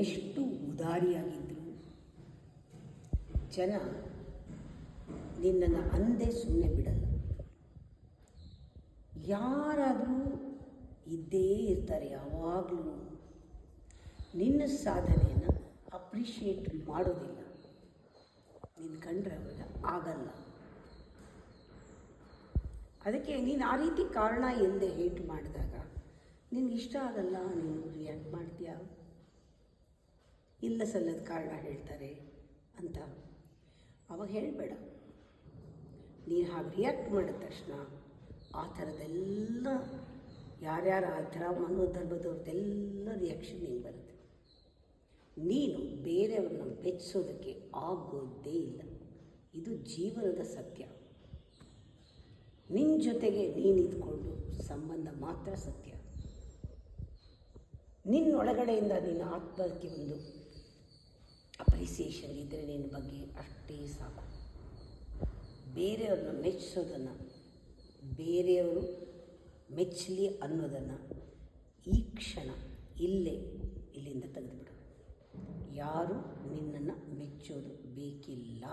ಎಷ್ಟು ಉದಾರಿಯಾಗಿದ್ದರು. ಜನ ನಿನ್ನನ್ನು ಅಂದೇ ಸುಮ್ಮನೆ ಬಿಡಲ್ಲ. ಯಾರಾದರೂ ಇದ್ದೇ ಇರ್ತಾರೆ ಯಾವಾಗಲೂ. ನಿನ್ನ ಸಾಧನೆಯನ್ನು ಅಪ್ರಿಷಿಯೇಟ್ ಮಾಡೋದಿಲ್ಲ. ನಿನ್ನ ಕಂಡ್ರೆ ಅವ್ರಿಗೆ ಆಗಲ್ಲ. ಅದಕ್ಕೆ ನೀನು ಆ ರೀತಿ ಕಾರಣ ಇಲ್ಲದೆ ಹೇಟ್ ಮಾಡಿದಾಗ ನಿನಗೆ ಇಷ್ಟ ಆಗಲ್ಲ. ನೀನು ರಿಯಾಕ್ಟ್ ಮಾಡ್ತೀಯಾ, ಇಲ್ಲ ಸಲ್ಲದ ಕಾರಣ ಹೇಳ್ತಾರೆ ಅಂತ ಅವಾಗ ಹೇಳಬೇಡ. ನೀನು ಹಾಗೆ ರಿಯಾಕ್ಟ್ ಮಾಡಿದ ತಕ್ಷಣ ಆ ಥರದ್ದೆಲ್ಲ ಯಾರ್ಯಾರು ಆ ಥರ ಮನೋಧರ್ಮದವ್ರದ್ದೆಲ್ಲ ರಿಯಾಕ್ಷನ್ ನೀನು ಬರುತ್ತೆ. ನೀನು ಬೇರೆಯವ್ರನ್ನ ಮೆಚ್ಚಿಸೋದಕ್ಕೆ ಆಗೋದೇ ಇಲ್ಲ. ಇದು ಜೀವನದ ಸತ್ಯ. ನಿನ್ನ ಜೊತೆಗೆ ನೀನಿದ್ಕೊಂಡು ಸಂಬಂಧ ಮಾತ್ರ ಸತ್ಯ. ನಿನ್ನೊಳಗಡೆಯಿಂದ ನಿನ್ನ ಆತ್ಮಕ್ಕೆ ಒಂದು ಅಪ್ರಿಸಿಯೇಷನ್ ಇದ್ದರೆ ನಿನ್ನ ಬಗ್ಗೆ ಅಷ್ಟೇ ಸಾಕು. ಬೇರೆಯವ್ರನ್ನ ಮೆಚ್ಚಿಸೋದನ್ನು, ಬೇರೆಯವರು ಮೆಚ್ಚಲಿ ಅನ್ನೋದನ್ನು ಈ ಕ್ಷಣ ಇಲ್ಲಿಂದ ತೆಗೆದುಬಿಡು. ಯಾರು ನಿನ್ನನ್ನು ಮೆಚ್ಚೋದು ಬೇಕಿಲ್ಲ.